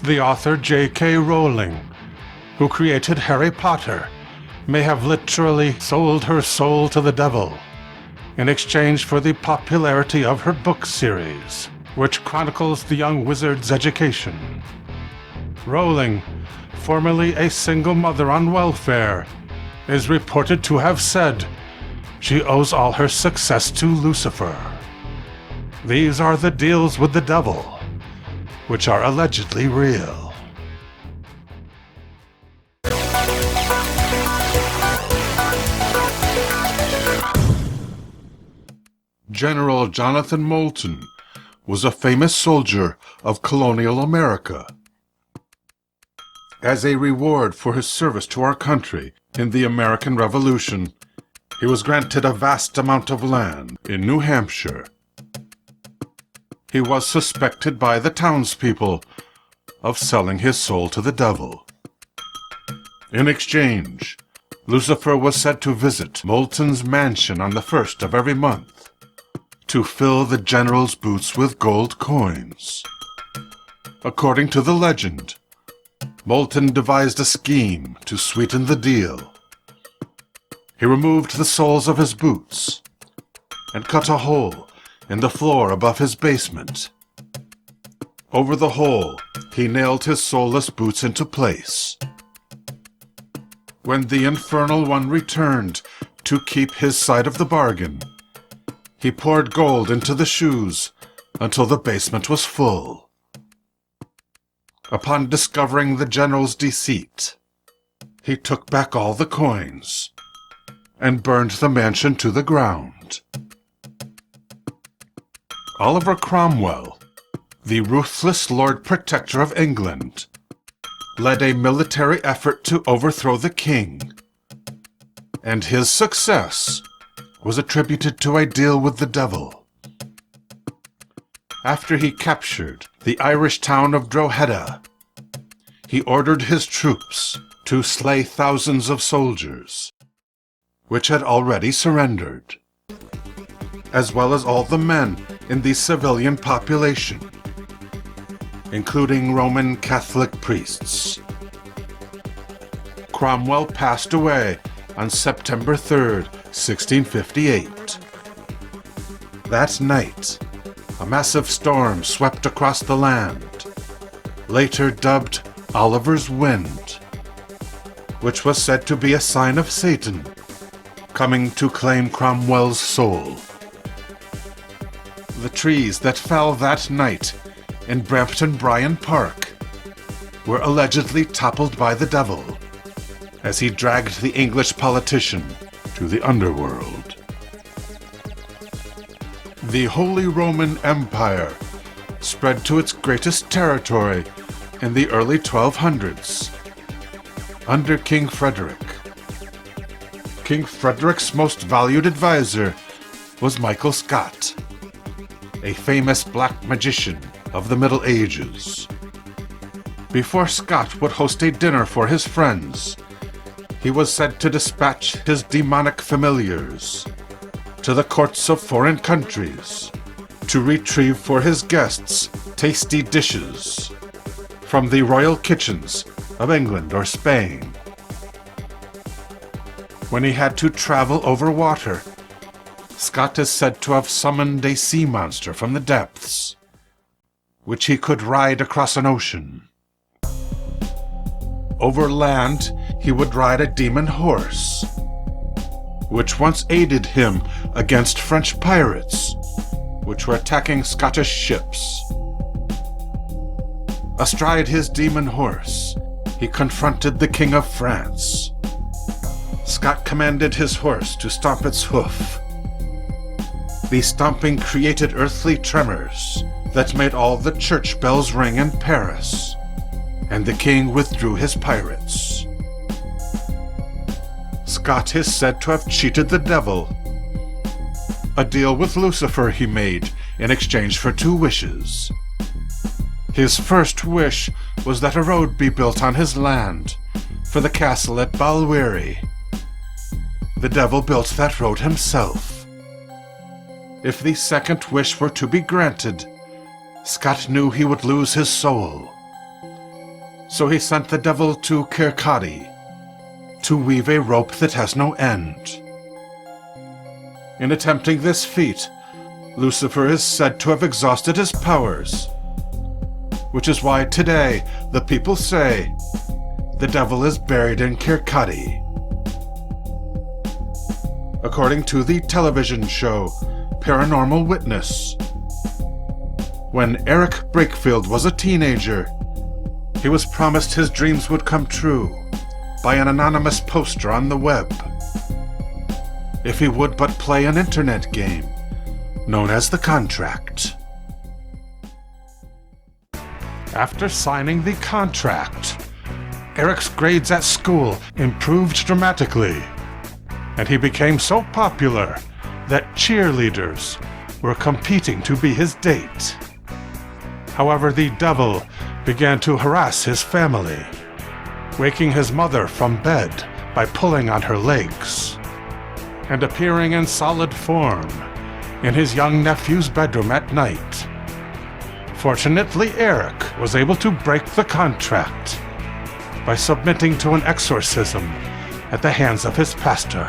The author J.K. Rowling, who created Harry Potter, may have literally sold her soul to the devil in exchange for the popularity of her book series, which chronicles the young wizard's education. Rowling, formerly a single mother on welfare, is reported to have said she owes all her success to Lucifer. These are the deals with the devil, which are allegedly real. General Jonathan Moulton was a famous soldier of colonial America. As a reward for his service to our country in the American Revolution, he was granted a vast amount of land in New Hampshire. He was suspected by the townspeople of selling his soul to the devil. In exchange, Lucifer was said to visit Moulton's mansion on the 1st of every month to fill the general's boots with gold coins. According to the legend, Moulton devised a scheme to sweeten the deal. He removed the soles of his boots and cut a hole in the floor above his basement. Over the hole, he nailed his soulless boots into place. When the infernal one returned to keep his side of the bargain, he poured gold into the shoes until the basement was full. Upon discovering the general's deceit, he took back all the coins and burned the mansion to the ground. Oliver Cromwell, the ruthless Lord Protector of England, led a military effort to overthrow the king, and his success was attributed to a deal with the devil. After he captured the Irish town of Drogheda, he ordered his troops to slay thousands of soldiers, which had already surrendered, as well as all the men in the civilian population, including Roman Catholic priests. Cromwell passed away on September 3rd, 1658. That night, a massive storm swept across the land, later dubbed Oliver's Wind, which was said to be a sign of Satan coming to claim Cromwell's soul. The trees that fell that night in Brampton Bryan Park were allegedly toppled by the devil as he dragged the English politician to the underworld. The Holy Roman Empire spread to its greatest territory in the early 1200s under King Frederick. King Frederick's most valued advisor was Michael Scott, a famous black magician of the Middle Ages. Before Scott would host a dinner for his friends, he was said to dispatch his demonic familiars to the courts of foreign countries to retrieve for his guests tasty dishes from the royal kitchens of England or Spain. When he had to travel over water, Scott is said to have summoned a sea monster from the depths, which he could ride across an ocean. Over land, he would ride a demon horse, which once aided him against French pirates, which were attacking Scottish ships. Astride his demon horse, he confronted the King of France. Scott commanded his horse to stomp its hoof. The stomping created earthly tremors that made all the church bells ring in Paris, and the king withdrew his pirates. Scott is said to have cheated the devil. A deal with Lucifer he made in exchange for 2 wishes. His first wish was that a road be built on his land for the castle at Balwearie. The devil built that road himself. If the second wish were to be granted, Scott knew he would lose his soul, So he sent the devil to Kirkcaldy to weave a rope that has no end. In attempting this feat, Lucifer is said to have exhausted his powers, which is why today the people say the devil is buried in Kirkcaldy. According to the television show Paranormal Witness, when Eric Brakefield was a teenager, he was promised his dreams would come true by an anonymous poster on the web if he would but play an internet game known as The Contract. After signing the contract, Eric's grades at school improved dramatically, and he became so popular that cheerleaders were competing to be his date. However, the devil began to harass his family, waking his mother from bed by pulling on her legs, and appearing in solid form in his young nephew's bedroom at night. Fortunately, Eric was able to break the contract by submitting to an exorcism at the hands of his pastor.